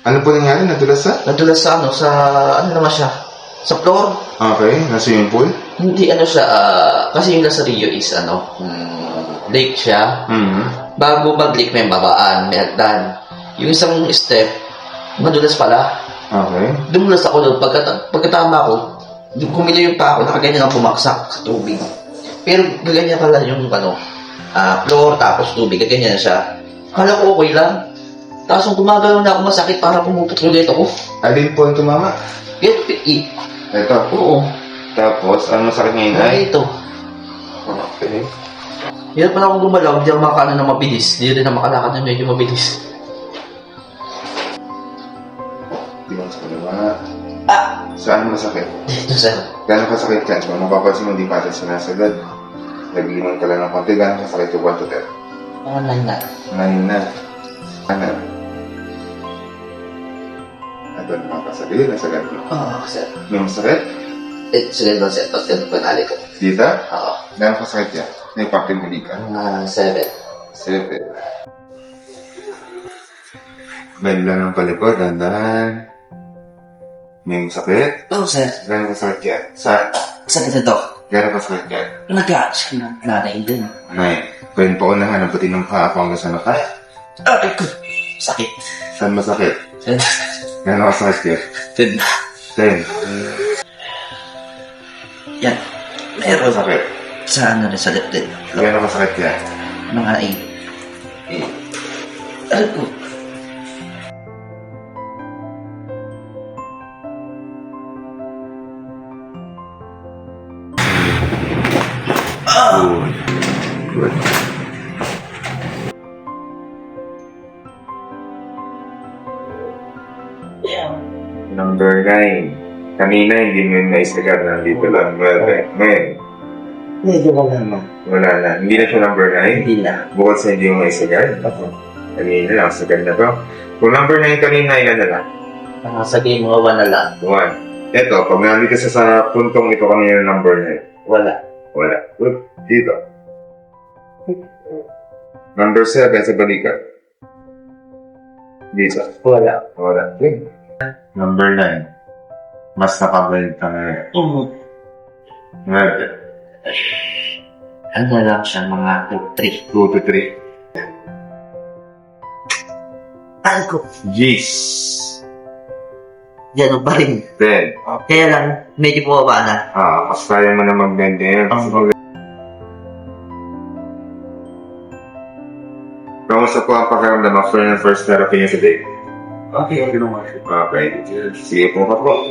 Ano po nangyari? Nadulas sa? Nadulas sa ano naman siya? Sa floor. Okay, nasa swimming pool? Hindi siya, kasi yung Lazarillo is lake siya. Mm-hmm. Bago mag-lake may babaan, may hagdan. Yung isang step, madulas pala. Okay. Dumulas ako doon. Pagkatama ko, kumilo yung pa ako, nakaganyan ako bumaksak sa tubig. Pero gaganyan pala yung floor tapos tubig, gaganyan na siya. Kala ko okay lang. Tapos nung gumagalaw na ako masakit para pumuputol ulit ako. Alin po ang tumama? Ito. Ito. Oo. Tapos, ano masakit ngayon ay? Ito. Okay. Hirap pala akong gumalaw, hindi ako makakano na mabilis. Hindi rin na makalakad na medyo mabilis. Di ba sa kalawa? Ah! Saan masakit? Dito, sir. Gano'ng kasakit yan? Kung mapapansin mo, hindi pa rin sinasagad. Nagliman ka lang ng konti. Gano'ng kasakit yung 1 to 10? Mga 9 na. 9 na. Ano? Ito naman kasagad. Nasagad mo. Oo, sir. May masakit? Sige ba, sir? Tapos ganito panali ko. Dito? Oo. Gano'ng kasakit yan? May pakil huli ka? Mga 7. 7. Bali lang ng palikod. Dandahan. May masakit? Oo, sir. Gano'ng kasakit yan? Saan? Sakit ito. Gano'ng kasakit yan? Nag-aas ka na. Nanay din. Nay, pwede po ko na hanapatin ng paa ko hanggang sa naka. Ay, ko. Sakit. Saan masakit? Sir. Gano'ng kasakit yan? 10. 10. Yan. Meron. Masakit. Sa rin, sa left din. Gano'ng kasakit yan? Mga 8. Ay, ko. Good. Number 9. Kanina hindi mo yung naisagad na dito lang. Ngayon, Medyo wala na. wala na. Hindi na siya number 9. Hindi na. Bukod sa hindi mo naisagad. Kanina lang, sagad na to. Kung number 9 kanina, ilan na lang? Sa game mga 1 na lang. 1. Ito, pag nandito sa puntong ito kanina number 9. Wala. Wala. Good. Dito. Number 7 sa balikat. Dito. Wala. Wala. Good. Number 9. Mas nakabenta ngayon. Well, Ano lang siya, mga 3. 2 to 3. Ano ko? Jeez. Yan pa rin. 10. Kaya lang, medyo bumaba na. Kasi kaya mo na mag-dance. Kamusta po ang pakiramdam after ng first therapy niya today? Okay. Okay. Sige po ka po.